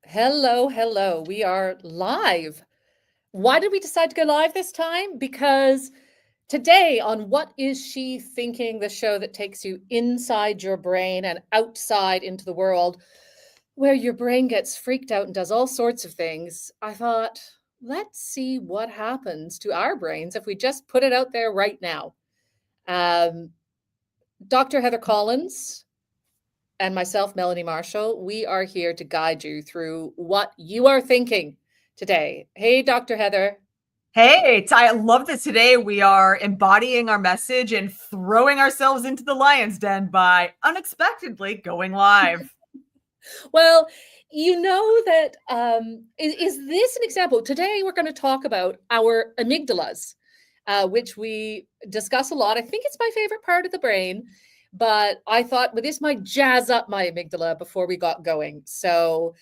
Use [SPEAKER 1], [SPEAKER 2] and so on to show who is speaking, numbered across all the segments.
[SPEAKER 1] Hello, hello. We are live. Why did we decide to go live this time? Because today, on What Is She Thinking, the show that takes you inside your brain and outside into the world, where your brain gets freaked out and does all sorts of things, I thought, let's see what happens to our brains if we just put it out there right now. Um, Dr. Heather Collins and myself, Melanie Marshall, we are here to guide you through what you are thinking today. Hey, Dr. Heather.
[SPEAKER 2] Hey, I love that today we are embodying our message and throwing ourselves into the lion's den by unexpectedly going live.
[SPEAKER 1] Well, you know that is this an example? Today we're going to talk about our amygdalas, which we discuss a lot. I think it's my favorite part of the brain, but I thought, well, this might jazz up my amygdala before we got going. So,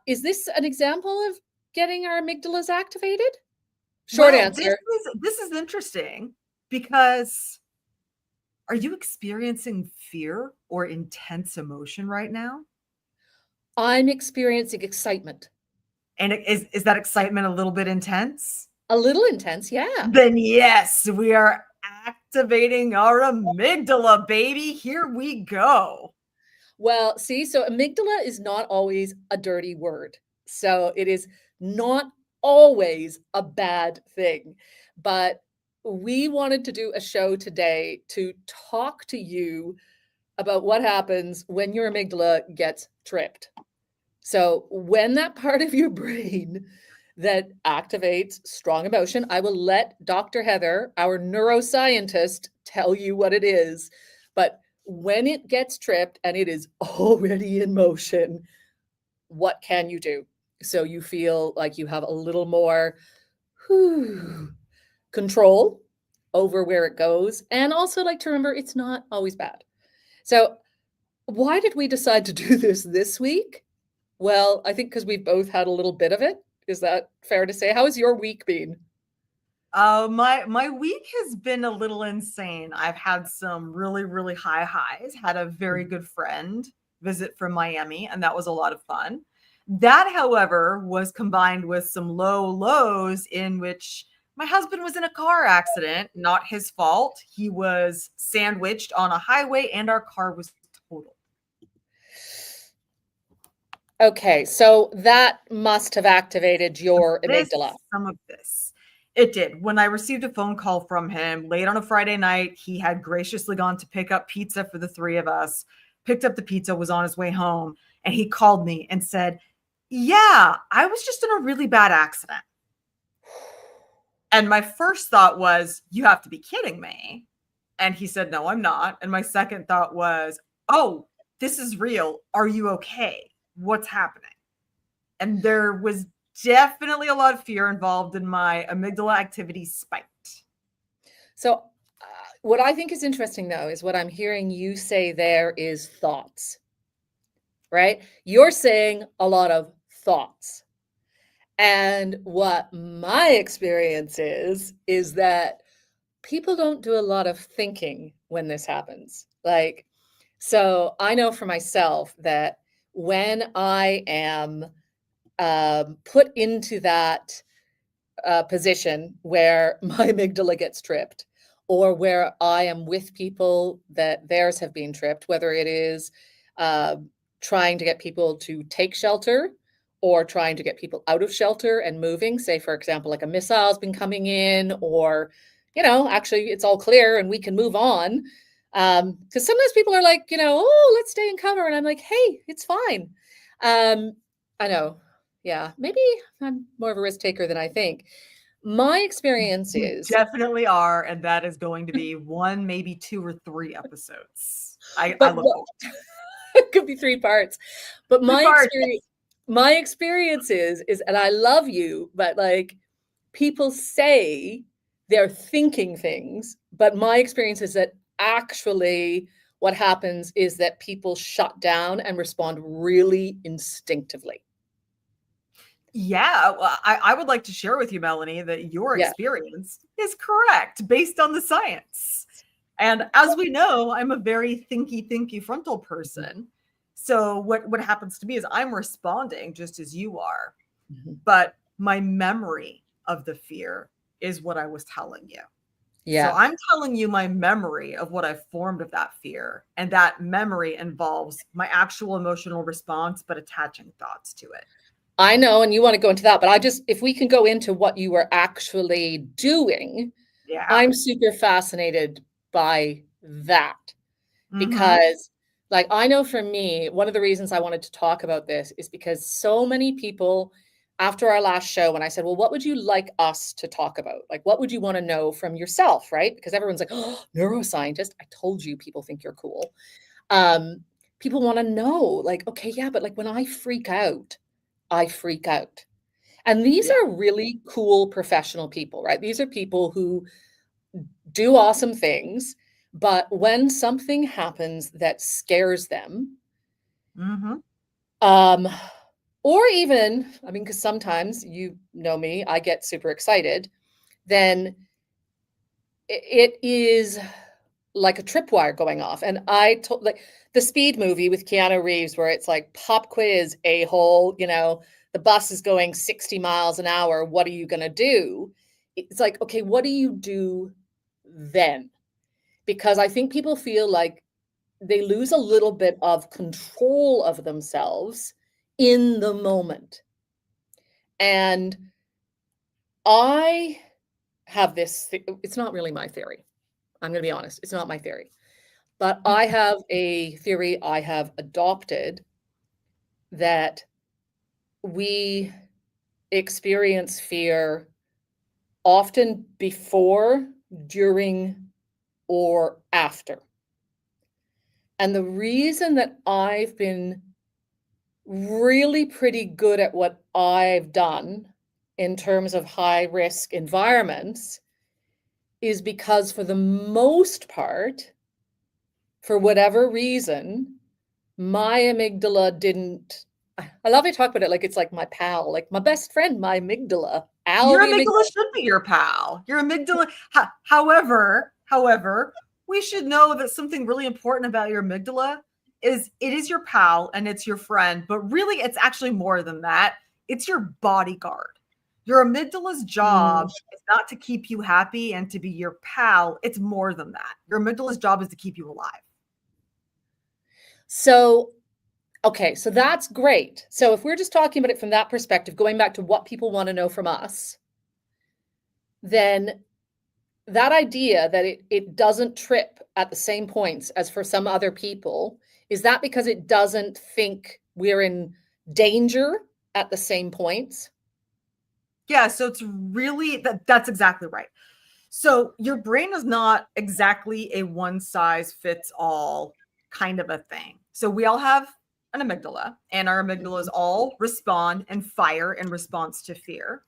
[SPEAKER 1] is this an example of getting our amygdalas activated? Short
[SPEAKER 2] Well, this
[SPEAKER 1] answer.
[SPEAKER 2] is this is interesting because are you experiencing fear or intense emotion right now?
[SPEAKER 1] I'm experiencing excitement.
[SPEAKER 2] And is that excitement a little bit intense?
[SPEAKER 1] A little intense, yeah.
[SPEAKER 2] Then yes, we are activating our amygdala, baby. Here we go.
[SPEAKER 1] Well, see, so amygdala is not always a dirty word. So it is not always a bad thing. But we wanted to do a show today to talk to you about what happens when your amygdala gets tripped. So when that part of your brain that activates strong emotion, I will let Dr. Heather, our neuroscientist, tell you what it is. But when it gets tripped and it is already in motion, what can you do? So you feel like you have a little more control over where it goes. And also like to remember it's not always bad. So why did we decide to do this week? Well, I think because we've both had a little bit of it. Is that fair to say? How has your week been?
[SPEAKER 2] My week has been a little insane. I've had some really high highs. Had a very good friend visit from Miami, and that was a lot of fun. That, however, was combined with some low lows in which my husband was in a car accident, not his fault. He was sandwiched on a highway, and our car was totaled.
[SPEAKER 1] Okay, so that must have activated your
[SPEAKER 2] This,
[SPEAKER 1] amygdala.
[SPEAKER 2] some of this. It did. When I received a phone call from him late on a Friday night, he had graciously gone to pick up pizza for the three of us, picked up the pizza, was on his way home, and he called me and said, "Yeah, I was just in a really bad accident." And my first thought was, "You have to be kidding me." And he said, "No, I'm not." And my second thought was, "Oh, this is real. Are you okay? What's happening?" And there was definitely a lot of fear involved, in my amygdala activity spiked.
[SPEAKER 1] So, what I think is interesting though is what I'm hearing you say there is thoughts, right? You're saying a lot of thoughts. And what my experience is that people don't do a lot of thinking when this happens. Like, so I know for myself that when I am put into that position where my amygdala gets tripped, or where I am with people that theirs have been tripped, whether it is uh, trying to get people to take shelter or trying to get people out of shelter and moving, say, for example, like a missile's been coming in, or, actually it's all clear and we can move on. Because sometimes people are like, oh, let's stay in cover. And I'm like, hey, it's fine. I know. Yeah, maybe I'm more of a risk taker than I think. My experience
[SPEAKER 2] You
[SPEAKER 1] is,
[SPEAKER 2] definitely are, and that is going to be one, maybe two or three episodes. I
[SPEAKER 1] but
[SPEAKER 2] look forward to
[SPEAKER 1] it could be three parts. But
[SPEAKER 2] the part.
[SPEAKER 1] my experience is, and I love you, but like people say they're thinking things, but my experience is that actually what happens is that people shut down and respond really instinctively.
[SPEAKER 2] Yeah, well, I would like to share with you, Melanie, that your
[SPEAKER 1] Yeah.
[SPEAKER 2] experience is correct based on the science. And as we know, I'm a very thinky frontal person. So what happens to me is I'm responding just as you are,
[SPEAKER 1] Mhm.
[SPEAKER 2] but my memory of the fear is what I was telling you. So
[SPEAKER 1] Yeah.
[SPEAKER 2] I'm telling you my memory of what I've formed of that fear. And that memory involves my actual emotional response, but attaching thoughts to it.
[SPEAKER 1] I know, and you want to go into that, but if we can go into what you were actually doing,
[SPEAKER 2] Yeah.
[SPEAKER 1] I'm super fascinated by that
[SPEAKER 2] Mm-hmm.
[SPEAKER 1] because, like, I know for me, one of the reasons I wanted to talk about this is because so many people, after our last show, when I said, well, what would you like us to talk about? Like, what would you want to know from yourself, right? Because everyone's like, oh, neuroscientist. I told you people think you're cool. Um, People want to know, like, okay, yeah, but like when I freak out, I freak out. And these
[SPEAKER 2] Yeah.
[SPEAKER 1] are really cool professional people, right? These are people who do awesome things, but when something happens that scares them,
[SPEAKER 2] Mm-hmm.
[SPEAKER 1] um, or even, I mean, because sometimes you know me, I get super excited, then it is like a tripwire going off. And I told, like, the Speed movie with Keanu Reeves, where it's like pop quiz, a hole, the bus is going 60 miles an hour. What are you going to do? It's like, okay, what do you do then? Because I think people feel like they lose a little bit of control of themselves in the moment. And I have this, it's not really my theory. I'm going to be honest. It's not my theory. But I have a theory I have adopted that we experience fear often before, during, or after. And the reason that I've been really pretty good at what I've done in terms of high risk environments is because, for the most part, for whatever reason, my amygdala didn't. I love to talk about it like it's like my pal, like my best friend, my amygdala. Al,
[SPEAKER 2] Your
[SPEAKER 1] the
[SPEAKER 2] amygdala
[SPEAKER 1] amygdala.
[SPEAKER 2] should be your pal. Your amygdala. However, we should know that something really important about your amygdala is it is your pal and it's your friend, but really it's actually more than that. It's your bodyguard. Your amygdala's
[SPEAKER 1] Mm.
[SPEAKER 2] job is not to keep you happy and to be your pal. It's more than that. Your amygdala's job is to keep you alive.
[SPEAKER 1] So, okay, so that's great. So if we're just talking about it from that perspective, going back to what people want to know from us, then that idea that it doesn't trip at the same points as for some other people, is that because it doesn't think we're in danger at the same points?
[SPEAKER 2] Yeah, so it's really that's exactly right. So your brain is not exactly a one size fits all kind of a thing. So we all have an amygdala, and our amygdalas all respond and fire in response to fear.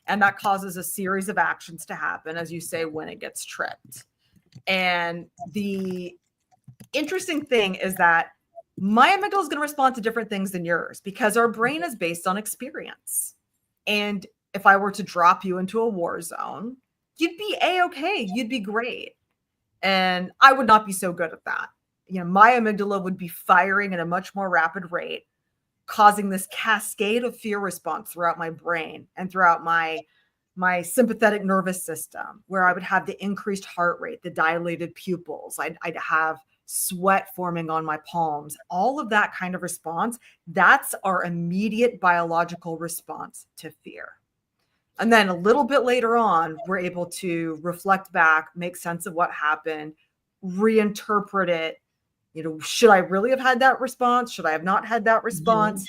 [SPEAKER 2] And that causes a series of actions to happen, as you say, when it gets tripped. And the interesting thing is that my amygdala is going to respond to different things than yours because our brain is based on experience. And if I were to drop you into a war zone, you'd be a-okay. You'd be great. And I would not be so good at that. My amygdala would be firing at a much more rapid rate, causing this cascade of fear response throughout my brain and throughout my sympathetic nervous system, where I would have the increased heart rate, the dilated pupils. I'd have sweat forming on my palms, all of that kind of response. That's our immediate biological response to fear. And then a little bit later on, we're able to reflect back, make sense of what happened, reinterpret it. Should I really have had that response? Should I have not had that
[SPEAKER 1] Mhm.
[SPEAKER 2] response?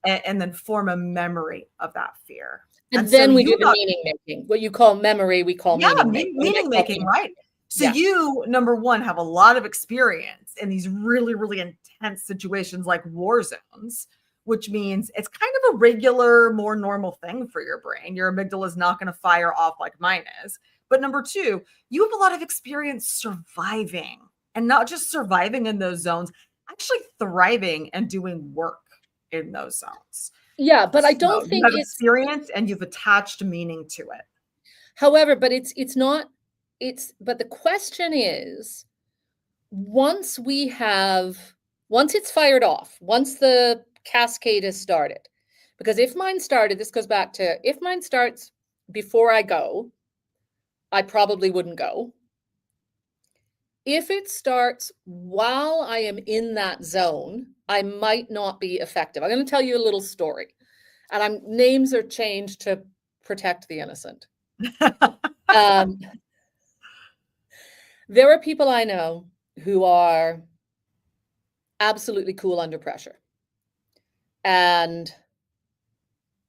[SPEAKER 2] And then form a memory of that fear. And
[SPEAKER 1] And
[SPEAKER 2] so
[SPEAKER 1] then we do
[SPEAKER 2] you
[SPEAKER 1] the
[SPEAKER 2] got,
[SPEAKER 1] meaning making. What you call memory, we call
[SPEAKER 2] yeah,
[SPEAKER 1] meaning making. We
[SPEAKER 2] meaning
[SPEAKER 1] might call
[SPEAKER 2] making,
[SPEAKER 1] meaning.
[SPEAKER 2] right? So
[SPEAKER 1] Yeah.
[SPEAKER 2] you, number one, have a lot of experience in these really, really intense situations like war zones, which means it's kind of a regular, more normal thing for your brain. Your amygdala is not going to fire off like mine is. But number two, you have a lot of experience surviving, and not just surviving in those zones, actually thriving and doing work in those zones.
[SPEAKER 1] Yeah, but I
[SPEAKER 2] So
[SPEAKER 1] don't
[SPEAKER 2] you
[SPEAKER 1] think
[SPEAKER 2] have
[SPEAKER 1] it's,
[SPEAKER 2] experience and you've attached meaning to it.
[SPEAKER 1] however, but it's not, but the question is, once we have once it's fired off, once the cascade has started, because if mine started, this goes back to, if mine starts before I go, I probably wouldn't go. If it starts while I am in that zone, I might not be effective. I'm going to tell you a little story, and names are changed to protect the innocent. Um, there are people I know who are absolutely cool under pressure. And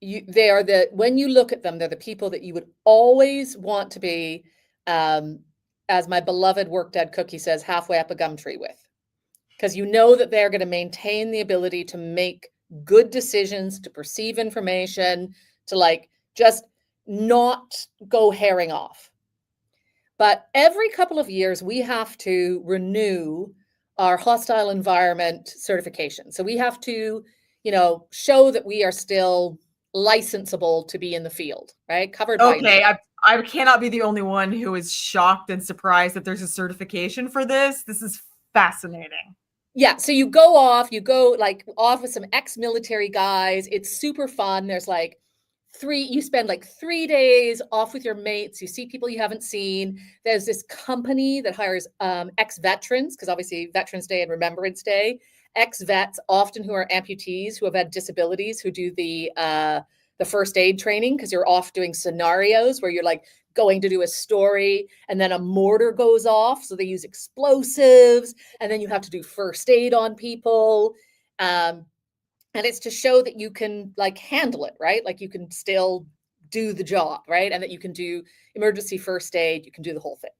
[SPEAKER 1] they are when you look at them, they're the people that you would always want to be, as my beloved work dad Cookie says, halfway up a gum tree with. Because you know that they're going to maintain the ability to make good decisions, to perceive information, to like just not go herring off. But every couple of years, we have to renew our hostile environment certification. So we have to, show that we are still licensable to be in the field, right? Covered by
[SPEAKER 2] Okay, I cannot be the only one who is shocked and surprised that there's a certification for this. This is fascinating.
[SPEAKER 1] Yeah, so you go off with some ex-military guys. It's super fun. There's like you spend like 3 days off with your mates. You see people you haven't seen. There's this company that hires ex-veterans, because obviously Veterans Day and Remembrance Day, ex-vets, often who are amputees, who have had disabilities, who do the first aid training, because you're off doing scenarios where you're like going to do a story and then a mortar goes off. So they use explosives and then you have to do first aid on people. And it's to show that you can like handle it, right? Like you can still do the job, right? And that you can do emergency first aid, you can do the whole thing.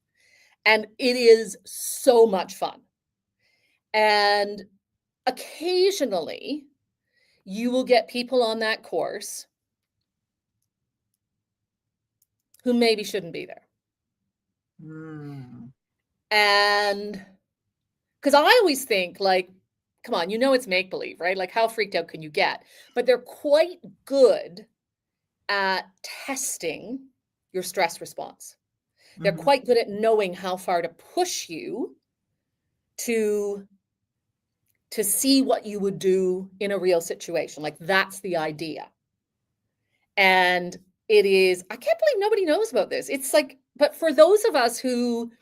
[SPEAKER 1] And it is so much fun. And occasionally you will get people on that course who maybe shouldn't be there. And because I always think like, come on, it's make-believe, right? Like how freaked out can you get? But they're quite good at testing your stress response. They're quite good at knowing how far to push you to see what you would do in a real situation. Like that's the idea. And it is, I can't believe nobody knows about this. It's like, but for those of us who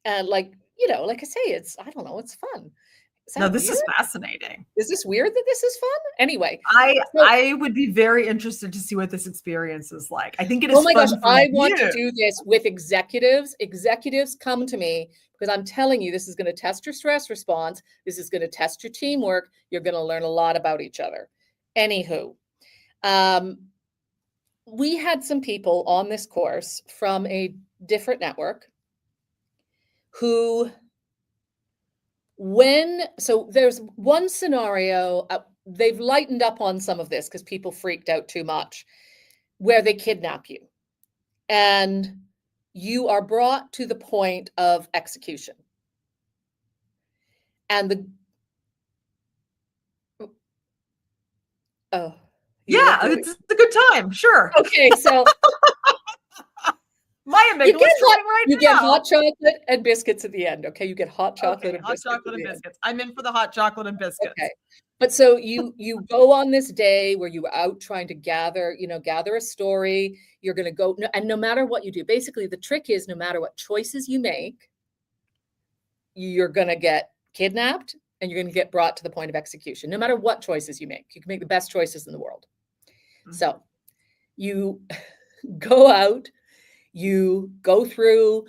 [SPEAKER 1] like I say, I don't know, it's fun.
[SPEAKER 2] No, this is fascinating.
[SPEAKER 1] Is this weird that this is fun? Anyway,
[SPEAKER 2] I would be very interested to see what this experience is like. I think it is.
[SPEAKER 1] Oh my gosh, I want to do this with executives. Executives come to me because I'm telling you, this is going to test your stress response. This is going to test your teamwork. You're going to learn a lot about each other. Anywho, we had some people on this course from a different network who, so there's one scenario, they've lightened up on some of this because people freaked out too much, where they kidnap you and you are brought to the point of execution. And
[SPEAKER 2] it's a good time. Sure.
[SPEAKER 1] Okay, so
[SPEAKER 2] my amygdala
[SPEAKER 1] you get hot chocolate and biscuits at the end. Okay, you get hot chocolate and biscuits.
[SPEAKER 2] I'm in for the hot chocolate and biscuits.
[SPEAKER 1] Okay, but so you go on this day where you are out trying to gather a story. You're going to go, and no matter what you do, basically the trick is no matter what choices you make, you're going to get kidnapped and you're going to get brought to the point of execution. No matter what choices you make, you can make the best choices in the world. So you go out, you go through,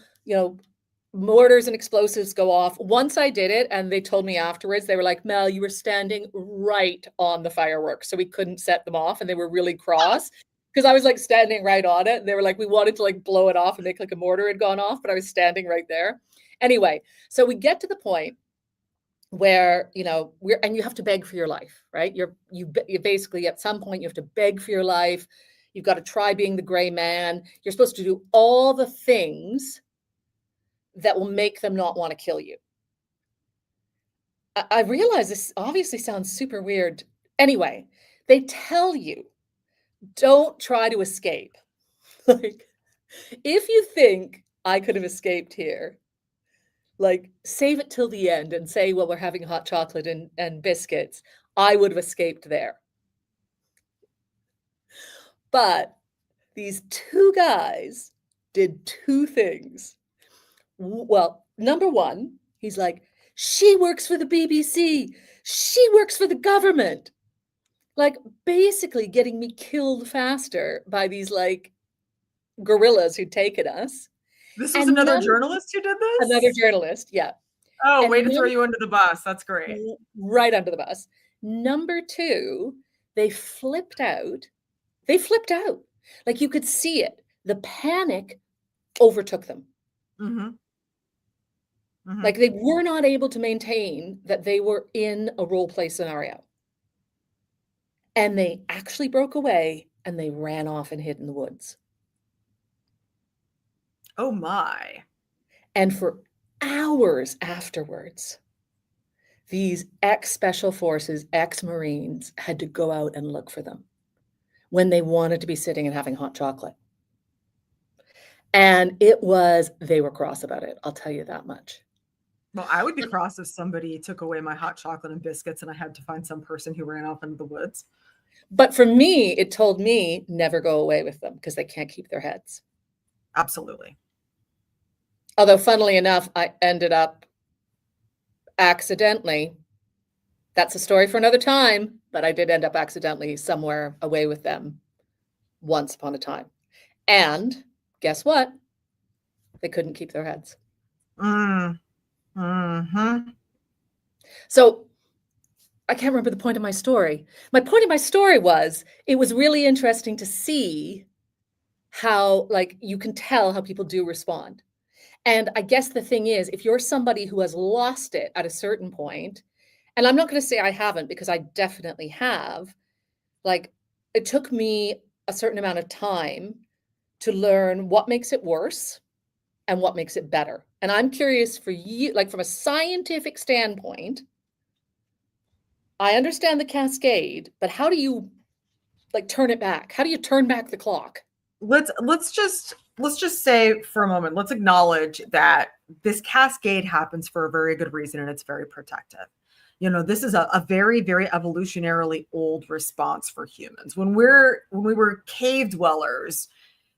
[SPEAKER 1] mortars and explosives go off. Once I did it, and they told me afterwards, they were like, Mel, you were standing right on the fireworks, so we couldn't set them off. And they were really cross because I was like standing right on it. And they were like, we wanted to like blow it off and make like a mortar had gone off, but I was standing right there. Anyway, so we get to the point where, and you have to beg for your life, right? You basically at some point you have to beg for your life. You've got to try being the gray man. You're supposed to do all the things that will make them not want to kill you. I realize this obviously sounds super weird. Anyway, they tell you, don't try to escape. Like, if you think I could have escaped here, like save it till the end and say, well, we're having hot chocolate and biscuits, I would have escaped there. But these two guys did two things. Well, number one, he's like, she works for the BBC. She works for the government. Like basically getting me killed faster by these like gorillas who'd taken us.
[SPEAKER 2] This was
[SPEAKER 1] And
[SPEAKER 2] another journalist who did this?
[SPEAKER 1] another journalist, yeah.
[SPEAKER 2] Oh,
[SPEAKER 1] And
[SPEAKER 2] way to throw you under the bus. That's great.
[SPEAKER 1] Right under the bus. Number two, they flipped out. They flipped out. Like you could see it. The panic overtook them. Like they were not able to maintain that they were in a role play scenario. And they actually broke away and they ran off and hid in the woods.
[SPEAKER 2] Oh my.
[SPEAKER 1] And for hours afterwards, these ex-Special Forces, ex-Marines had to go out and look for them when they wanted to be sitting and having hot chocolate. And they were cross about it, I'll tell you that much.
[SPEAKER 2] Well, I would be cross if somebody took away my hot chocolate and biscuits and I had to find some person who ran off into the woods.
[SPEAKER 1] But for me, it told me never go away with them because they can't keep their heads.
[SPEAKER 2] Absolutely.
[SPEAKER 1] Although, funnily enough, I ended up accidentally, that's a story for another time, but I did end up accidentally somewhere away with them once upon a time. And guess what? They couldn't keep their heads. So I can't remember the point of my story. My point of my story was, it was really interesting to see how, like, you can tell how people do respond. And I guess the thing is, if you're somebody who has lost it at a certain point, and I'm not going to say I haven't because I definitely have, like, it took me a certain amount of time to learn what makes it worse and what makes it better. And I'm curious for you, like from a scientific standpoint, I understand the cascade, but how do you like turn it back? How do you turn back the clock?
[SPEAKER 2] Let's just say for a moment, let's acknowledge that this cascade happens for a very good reason and it's very protective. You know, this is a very, very evolutionarily old response for humans. When we were cave dwellers,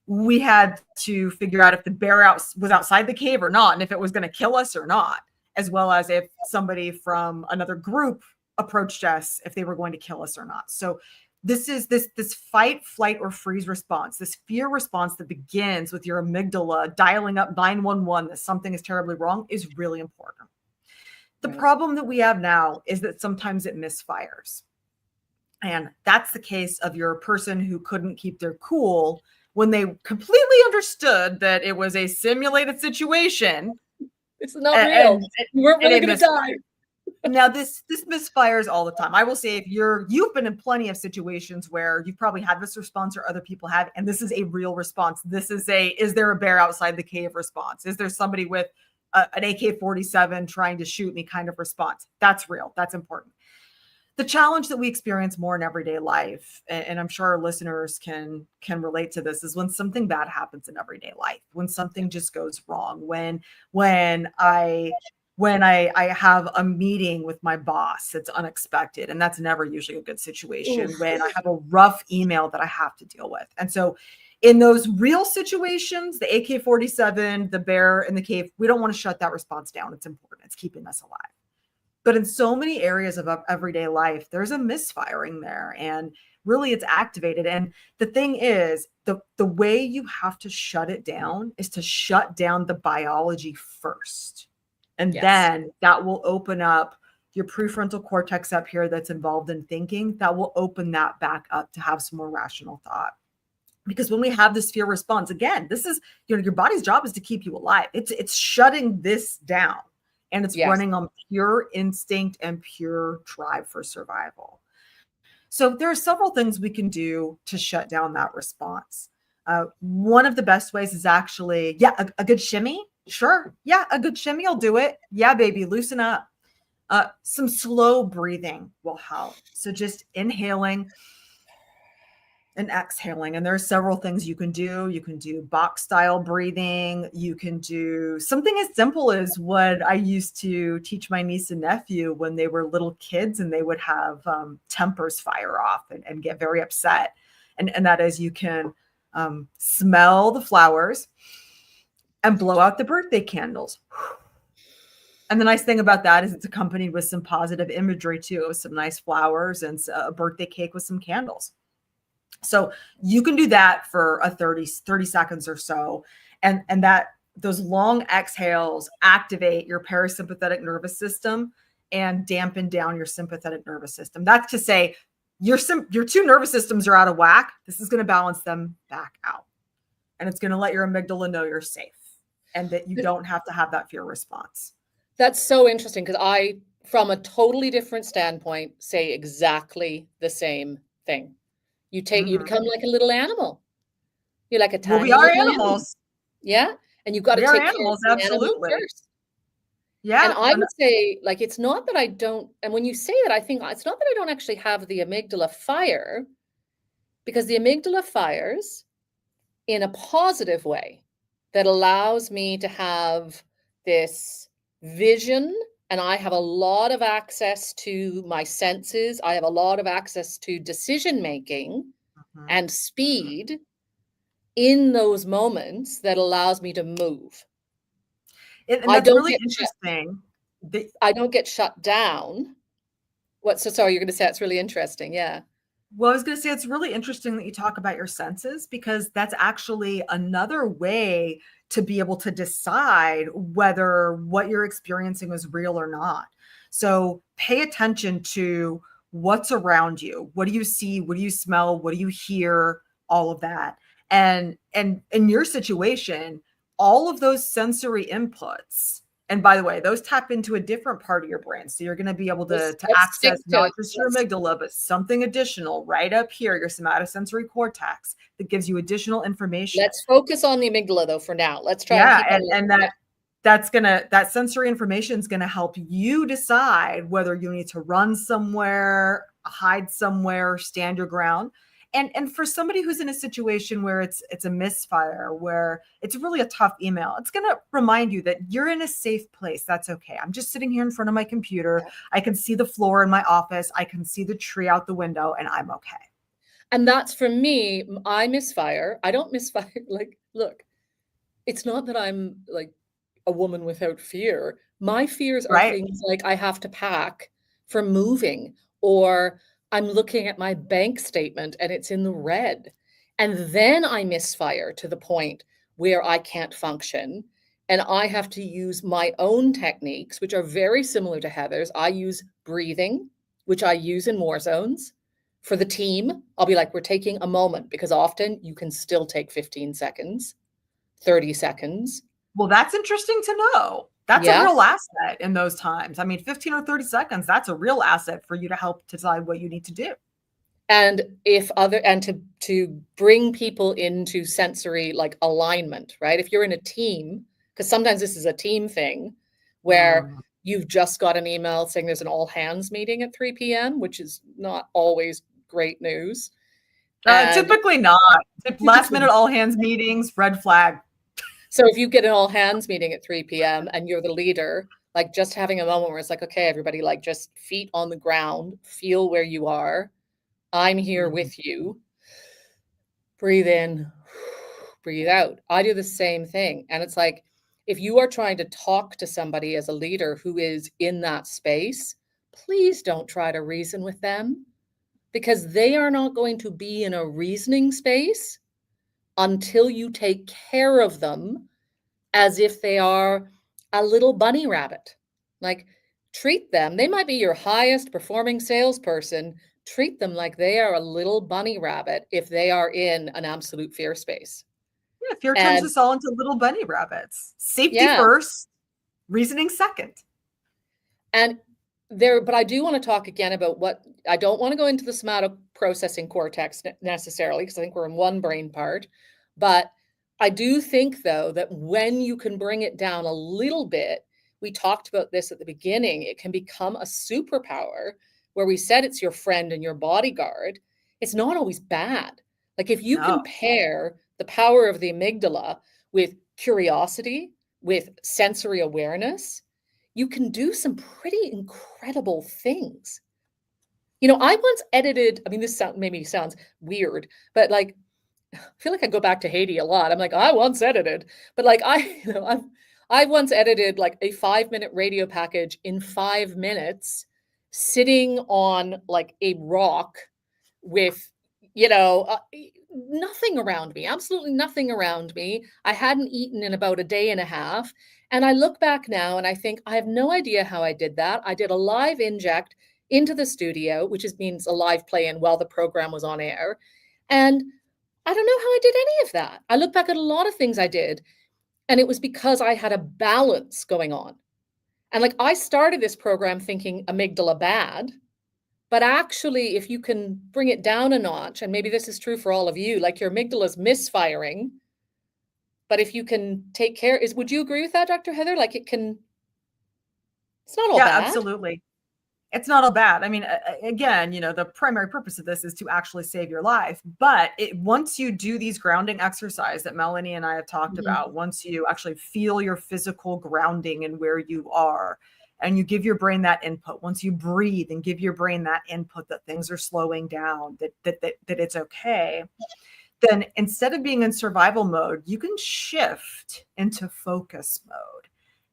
[SPEAKER 2] we had to figure out if the bear was outside the cave or not, and if it was going to kill us or not, as well as if somebody from another group approached us, if they were going to kill us or not. So this is this fight, flight, or freeze response, this fear response that begins with your amygdala dialing up 911 that something is terribly wrong is really important. The problem that we have now is that sometimes it misfires. And that's the case of your person who couldn't keep their cool when they completely understood that it was a simulated situation.
[SPEAKER 1] It's not real. You weren't really going to die.
[SPEAKER 2] Now, this misfires all the time. I will say, if you've been in plenty of situations where you've probably had this response or other people have, and this is a real response. This is is there a bear outside the cave response? Is there somebody with an AK-47 trying to shoot me kind of response? That's real. That's important. The challenge that we experience more in everyday life, and I'm sure our listeners can relate to this, is when something bad happens in everyday life, when something just goes wrong, when I have a meeting with my boss that's unexpected, and that's never usually a good situation. Oof. When I have a rough email that I have to deal with. And so in those real situations, the AK-47, the bear in the cave, we don't want to shut that response down. It's important. It's keeping us alive. But in so many areas of everyday life, there's a misfiring there, and really it's activated. And the thing is, the way you have to shut it down is to shut down the biology first. And then that will open up your prefrontal cortex up here that's involved in thinking. That will open that back up to have some more rational thought. Because when we have this fear response, again, this is, your body's job is to keep you alive. It's shutting this down. And it's running on pure instinct and pure drive for survival. So there are several things we can do to shut down that response. One of the best ways is actually, a good shimmy. Sure. Yeah, a good shimmy will do it. Yeah, baby, loosen up. Some slow breathing will help. So just inhaling and exhaling. And there are several things you can do. You can do box style breathing. You can do something as simple as what I used to teach my niece and nephew when they were little kids and they would have tempers fire off and get very upset. And that is, you can smell the flowers and blow out the birthday candles. And the nice thing about that is it's accompanied with some positive imagery too, some nice flowers and a birthday cake with some candles. So you can do that for a 30 seconds or so. And that those long exhales activate your parasympathetic nervous system and dampen down your sympathetic nervous system. That's to say your two nervous systems are out of whack. This is going to balance them back out. And it's going to let your amygdala know you're safe and that you don't have to have that fear response.
[SPEAKER 1] That's so interesting because I, from a totally different standpoint, say exactly the same thing. You become like a little animal. You're like a tiny
[SPEAKER 2] we are
[SPEAKER 1] little
[SPEAKER 2] animals.
[SPEAKER 1] Animal. Yeah. And you've got to take care
[SPEAKER 2] animals,
[SPEAKER 1] of the
[SPEAKER 2] absolutely.
[SPEAKER 1] animal first.
[SPEAKER 2] Yeah.
[SPEAKER 1] And I would say, like, it's not that I don't, and when you say that, I think it's not that I don't actually have the amygdala fire, because the amygdala fires in a positive way that allows me to have this vision, and I have a lot of access to my senses. I have a lot of access to decision making and speed in those moments that allows me to move.
[SPEAKER 2] And that's really interesting.
[SPEAKER 1] I don't get shut down. Sorry, you're going to say it's really interesting. Yeah.
[SPEAKER 2] Well, I was going to say it's really interesting that you talk about your senses, because that's actually another way to be able to decide whether what you're experiencing is real or not. So pay attention to what's around you. What do you see? What do you smell? What do you hear? All of that. And in your situation, all of those sensory inputs, and by the way, those tap into a different part of your brain. So you're going to be able to access not just your amygdala, but something additional right up here, your somatosensory cortex, that gives you additional information.
[SPEAKER 1] Let's focus on the amygdala though for now. Let's try.
[SPEAKER 2] Yeah, and that sensory information is going to help you decide whether you need to run somewhere, hide somewhere, stand your ground. And for somebody who's in a situation where it's a misfire, where it's really a tough email, it's going to remind you that you're in a safe place. That's okay. I'm just sitting here in front of my computer. I can see the floor in my office. I can see the tree out the window, and I'm okay.
[SPEAKER 1] And that's, for me, I misfire. I don't misfire. Like, look, it's not that I'm like a woman without fear. My fears are things like I have to pack for moving, or I'm looking at my bank statement and it's in the red. And then I misfire to the point where I can't function. And I have to use my own techniques, which are very similar to Heather's. I use breathing, which I use in war zones. For the team, I'll be like, we're taking a moment, because often you can still take 15 seconds, 30 seconds.
[SPEAKER 2] Well, that's interesting to know. That's a real asset in those times. I mean, 15 or 30 seconds, that's a real asset for you to help decide what you need to do.
[SPEAKER 1] And to bring people into sensory like alignment, right? If you're in a team, because sometimes this is a team thing where you've just got an email saying there's an all hands meeting at 3 p.m., which is not always great news.
[SPEAKER 2] Typically not. Last minute all hands meetings, red flag.
[SPEAKER 1] So if you get an all hands meeting at 3 p.m. and you're the leader, like just having a moment where it's like, okay, everybody, like just feet on the ground, feel where you are. I'm here with you. Breathe in, breathe out. I do the same thing. And it's like, if you are trying to talk to somebody as a leader who is in that space, please don't try to reason with them, because they are not going to be in a reasoning space until you take care of them as if they are a little bunny rabbit. Like, treat them. They might be your highest performing salesperson. Treat them like they are a little bunny rabbit if they are in an absolute fear space.
[SPEAKER 2] Yeah, fear turns us all into little bunny rabbits. Safety first, reasoning second.
[SPEAKER 1] But I do want to talk again about I don't want to go into the somatoprocessing cortex necessarily, because I think we're in one brain part. But I do think, though, that when you can bring it down a little bit, we talked about this at the beginning, it can become a superpower where we said it's your friend and your bodyguard. It's not always bad. Like if you
[SPEAKER 2] No.
[SPEAKER 1] can pair the power of the amygdala with curiosity, with sensory awareness, you can do some pretty incredible things. You know, I once edited, I mean, this maybe sounds weird, but like, I feel like I go back to Haiti a lot. I'm like, I once edited, but like I once edited like a 5-minute radio package in 5 minutes, sitting on like a rock with, you know, nothing around me, absolutely nothing around me. I hadn't eaten in about a day and a half. And I look back now and I think I have no idea how I did that. I did a live inject into the studio, which means a live play in while the program was on air. And I don't know how I did any of that. I look back at a lot of things I did, and it was because I had a balance going on. And like I started this program thinking amygdala bad, but actually, if you can bring it down a notch, and maybe this is true for all of you, like your amygdala's misfiring, but if you can take care, would you agree with that, Dr. Heather? Like it's not all
[SPEAKER 2] Yeah,
[SPEAKER 1] bad.
[SPEAKER 2] absolutely. It's not all bad. I mean, again, you know, the primary purpose of this is to actually save your life. But once you do these grounding exercise that Melanie and I have talked about, once you actually feel your physical grounding and where you are, and you give your brain that input, once you breathe and give your brain that input that things are slowing down, that it's okay, then instead of being in survival mode, you can shift into focus mode.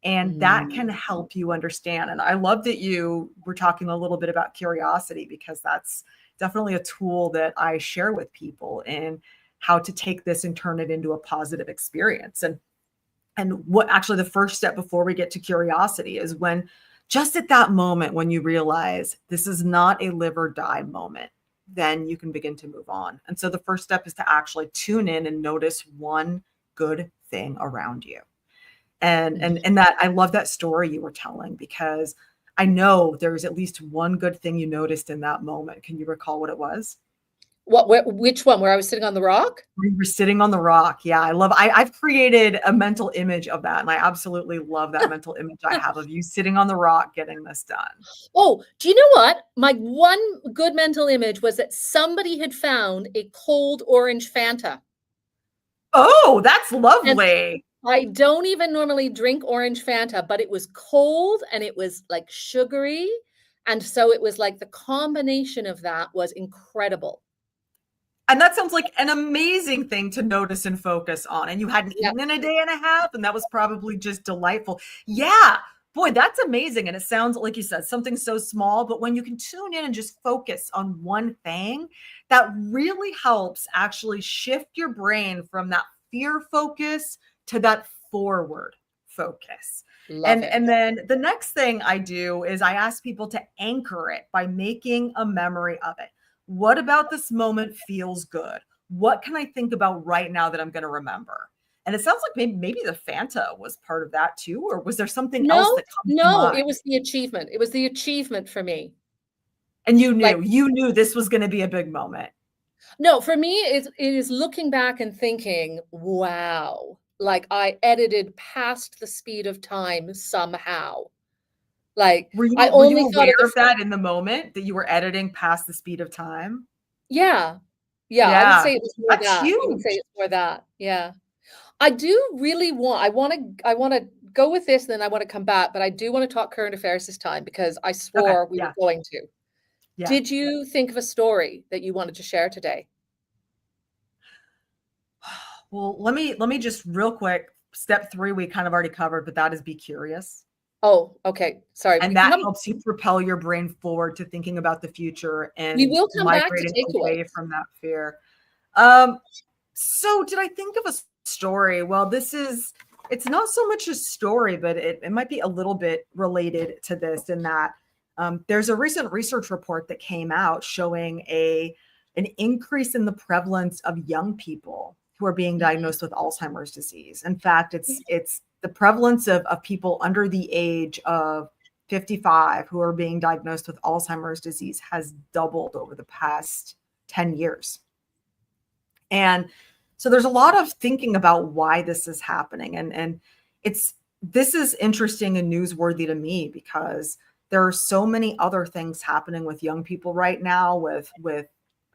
[SPEAKER 2] And that can help you understand. And I love that you were talking a little bit about curiosity, because that's definitely a tool that I share with people in how to take this and turn it into a positive experience. And what actually the first step before we get to curiosity is when just at that moment when you realize this is not a live or die moment, then you can begin to move on. And so the first step is to actually tune in and notice one good thing around you. And that I love that story you were telling, because I know there's at least one good thing you noticed in that moment. Can you recall what it was?
[SPEAKER 1] Which one? Where I was sitting on the rock?
[SPEAKER 2] We were sitting on the rock. Yeah, I've created a mental image of that. And I absolutely love that mental image I have of you sitting on the rock getting this done.
[SPEAKER 1] Oh, do you know what? My one good mental image was that somebody had found a cold orange Fanta.
[SPEAKER 2] Oh, that's
[SPEAKER 1] And
[SPEAKER 2] lovely.
[SPEAKER 1] I don't even normally drink orange Fanta, but it was cold and it was like sugary. And so it was like the combination of that was incredible.
[SPEAKER 2] And that sounds like an amazing thing to notice and focus on. And you hadn't eaten in a day and a half, and that was probably just delightful. Yeah, boy, that's amazing. And it sounds like you said something so small, but when you can tune in and just focus on one thing, that really helps actually shift your brain from that fear focus to that forward focus. And then the next thing I do is I ask people to anchor it by making a memory of it. What about this moment feels good? What can I think about right now that I'm going to remember? And it sounds like maybe the Fanta was part of that too, or was there something else that comes to mind?
[SPEAKER 1] It was the achievement. It was the achievement for me.
[SPEAKER 2] And you knew this was going to be a big moment.
[SPEAKER 1] No, for me, it is looking back and thinking, wow, like I edited past the speed of time somehow. Like
[SPEAKER 2] Were
[SPEAKER 1] I
[SPEAKER 2] you
[SPEAKER 1] only thought
[SPEAKER 2] aware
[SPEAKER 1] of
[SPEAKER 2] of that in the moment that you were editing past the speed of time?
[SPEAKER 1] yeah. Yeah, I would
[SPEAKER 2] Yeah,
[SPEAKER 1] say it was more
[SPEAKER 2] that's
[SPEAKER 1] that. I would say
[SPEAKER 2] huge.
[SPEAKER 1] it's more that. Yeah. I do really I want to go with this, and then I want to come back, but I do want to talk current affairs this time because I
[SPEAKER 2] Okay,
[SPEAKER 1] swore we were
[SPEAKER 2] yeah,
[SPEAKER 1] going to.
[SPEAKER 2] yeah.
[SPEAKER 1] Did you think of a story that you wanted to share today?
[SPEAKER 2] Well, let me just real quick, step 3 we kind of already covered, but that is be curious.
[SPEAKER 1] Oh, okay. Sorry.
[SPEAKER 2] And that helps you propel your brain forward to thinking about the future
[SPEAKER 1] We
[SPEAKER 2] and
[SPEAKER 1] will come back to
[SPEAKER 2] migrating
[SPEAKER 1] takeaways.
[SPEAKER 2] away from that fear. So did I think of a story? Well, it's not so much a story, but it might be a little bit related to this in that there's a recent research report that came out showing an increase in the prevalence of young people who are being diagnosed with Alzheimer's disease. In fact, it's the prevalence of people under the age of 55 who are being diagnosed with Alzheimer's disease has doubled over the past 10 years. And so there's a lot of thinking about why this is happening. And this is interesting and newsworthy to me because there are so many other things happening with young people right now with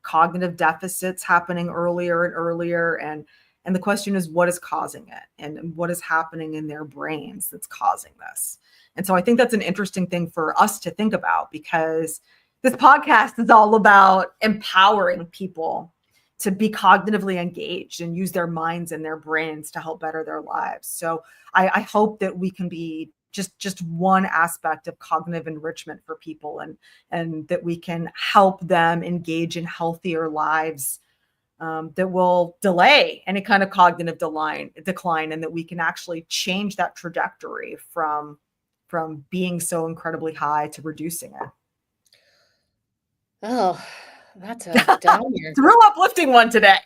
[SPEAKER 2] cognitive deficits happening earlier and earlier. And the question is, what is causing it? And what is happening in their brains that's causing this? And so I think that's an interesting thing for us to think about, because this podcast is all about empowering people to be cognitively engaged and use their minds and their brains to help better their lives. So I hope that we can be just one aspect of cognitive enrichment for people, and that we can help them engage in healthier lives that will delay any kind of cognitive decline, and that we can actually change that trajectory from being so incredibly high to reducing it.
[SPEAKER 1] Oh, that's a downer.
[SPEAKER 2] It's a real uplifting one today.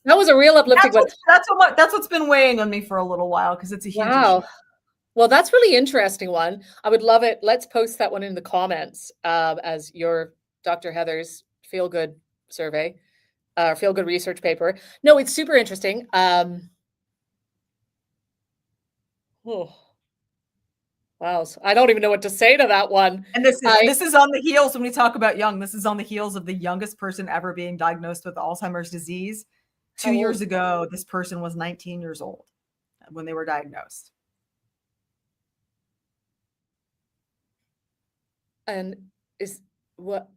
[SPEAKER 1] That was a real uplifting one.
[SPEAKER 2] That's what's been weighing on me for a little while, because it's a huge issue.
[SPEAKER 1] Well, that's really interesting one. I would love it. Let's post that one in the comments as your Dr. Heather's feel good survey, feel good research paper. No, it's super interesting. Wow, I don't even know what to say to that one.
[SPEAKER 2] And this is on the heels, when we talk about young, this is on the heels of the youngest person ever being diagnosed with Alzheimer's disease. 2 years ago, this person was 19 years old when they were diagnosed.
[SPEAKER 1] And is what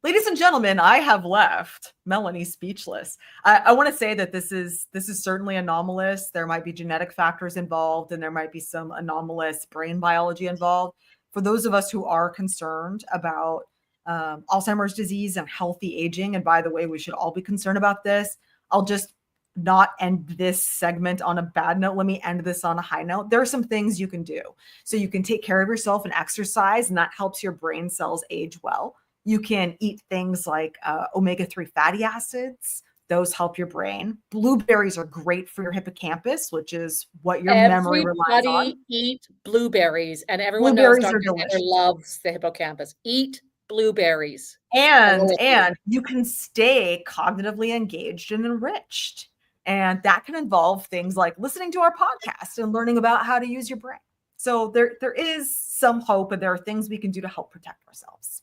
[SPEAKER 2] ladies and gentlemen, I have left Melanie speechless. I want to say that this is certainly anomalous. There might be genetic factors involved, and there might be some anomalous brain biology involved. For those of us who are concerned about Alzheimer's disease and healthy aging, and by the way, we should all be concerned about this. I'll just not end this segment on a bad note. Let me end this on a high note. There are some things you can do. So you can take care of yourself and exercise, and that helps your brain cells age well. You can eat things like omega-3 fatty acids. Those help your brain. Blueberries are great for your hippocampus, which is what your memory relies on.
[SPEAKER 1] Everybody eat blueberries, and everyone knows Dr. Heather loves the hippocampus. Eat blueberries.
[SPEAKER 2] And you can stay cognitively engaged and enriched. And that can involve things like listening to our podcast and learning about how to use your brain. So there is some hope, and there are things we can do to help protect ourselves.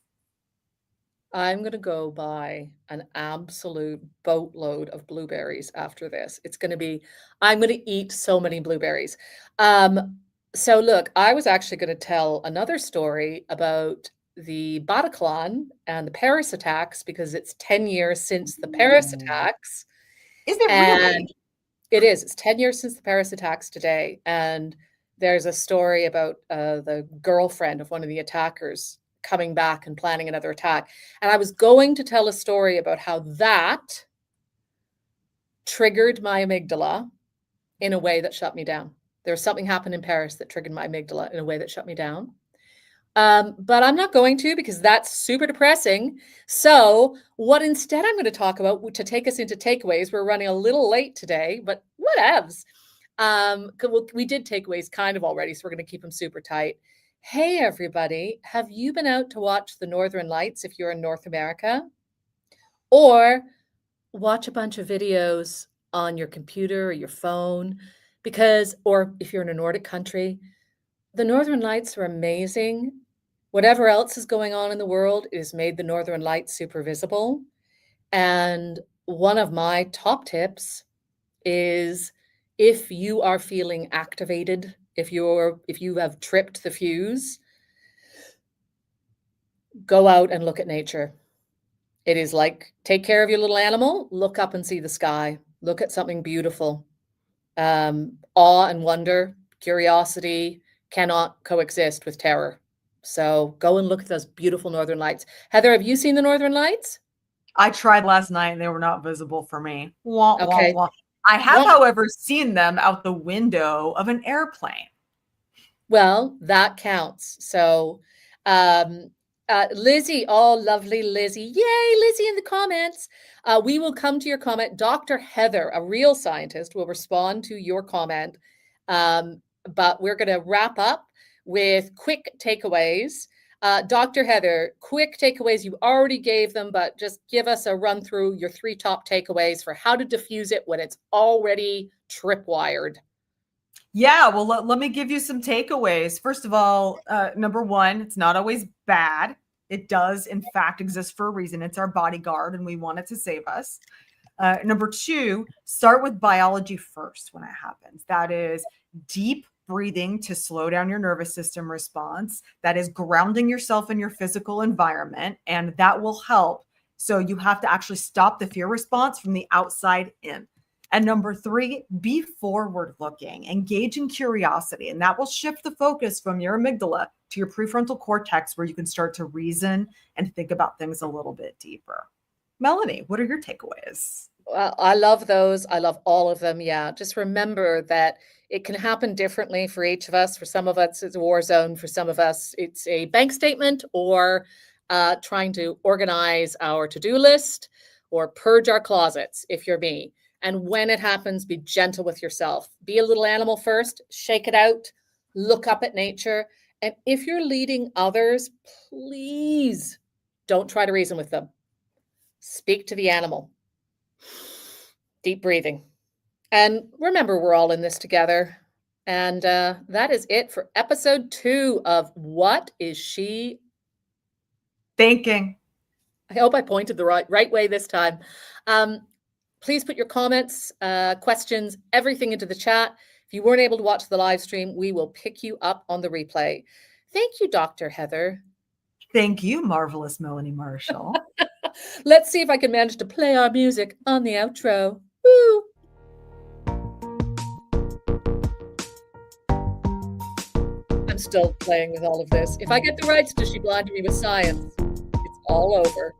[SPEAKER 1] I'm going to go buy an absolute boatload of blueberries after this. I'm going to eat so many blueberries. So look, I was actually going to tell another story about the Bataclan and the Paris attacks, because it's 10 years since the Paris attacks.
[SPEAKER 2] Is it really?
[SPEAKER 1] It is. It's 10 years since the Paris attacks today. And there's a story about the girlfriend of one of the attackers coming back and planning another attack. And I was going to tell a story about how that triggered my amygdala in a way that shut me down. There was something happened in Paris that triggered my amygdala in a way that shut me down. But I'm not going to, because that's super depressing. So what instead I'm going to talk about, to take us into takeaways, we're running a little late today, but whatevs. We did takeaways kind of already, so we're going to keep them super tight. Hey, everybody, have you been out to watch the Northern Lights if you're in North America? Or watch a bunch of videos on your computer or your phone? Or if you're in a Nordic country, the Northern Lights are amazing. Whatever else is going on in the world, it has made the Northern Lights super visible. And one of my top tips is, if you are feeling activated, if you have tripped the fuse, go out and look at nature. It is like, take care of your little animal, look up and see the sky, look at something beautiful. Awe and wonder, curiosity cannot coexist with terror. So go and look at those beautiful Northern Lights. Heather, have you seen the Northern Lights?
[SPEAKER 2] I tried last night and they were not visible for me. Wah,
[SPEAKER 1] okay.
[SPEAKER 2] Wah, wah. I have, however, seen them out the window of an airplane.
[SPEAKER 1] Well, that counts. So Lizzie, oh, lovely Lizzie. Yay, Lizzie in the comments. We will come to your comment. Dr. Heather, a real scientist, will respond to your comment. But we're going to wrap up with quick takeaways. Dr. Heather, quick takeaways. You already gave them, but just give us a run through your 3 top takeaways for how to diffuse it when it's already tripwired.
[SPEAKER 2] Yeah, well, let me give you some takeaways. First of all, number 1, it's not always bad It does, in fact, exist for a reason. It's our bodyguard, and we want it to save us. Number two, start with biology first when it happens. That is deep breathing to slow down your nervous system response. That is grounding yourself in your physical environment, and that will help. So you have to actually stop the fear response from the outside in. And number three, be forward looking, engage in curiosity, and that will shift the focus from your amygdala to your prefrontal cortex, where you can start to reason and think about things a little bit deeper. Melanie, what are your takeaways?
[SPEAKER 1] Well, I love those. I love all of them. Yeah. Just remember that it can happen differently for each of us. For some of us, it's a war zone. For some of us, it's a bank statement or trying to organize our to-do list or purge our closets, if you're me. And when it happens, be gentle with yourself. Be a little animal first, shake it out, look up at nature. And if you're leading others, please don't try to reason with them. Speak to the animal. Deep breathing. And remember, we're all in this together. And that is it for episode 2 of What Is She
[SPEAKER 2] Thinking?
[SPEAKER 1] I hope I pointed the right way this time. Please put your comments, questions, everything into the chat. If you weren't able to watch the live stream, we will pick you up on the replay. Thank you, Dr. Heather.
[SPEAKER 2] Thank you, marvelous Melanie Marshall.
[SPEAKER 1] Let's see if I can manage to play our music on the outro. Woo! I'm still playing with all of this. If I get the rights to She Blinded Me with Science, it's all over.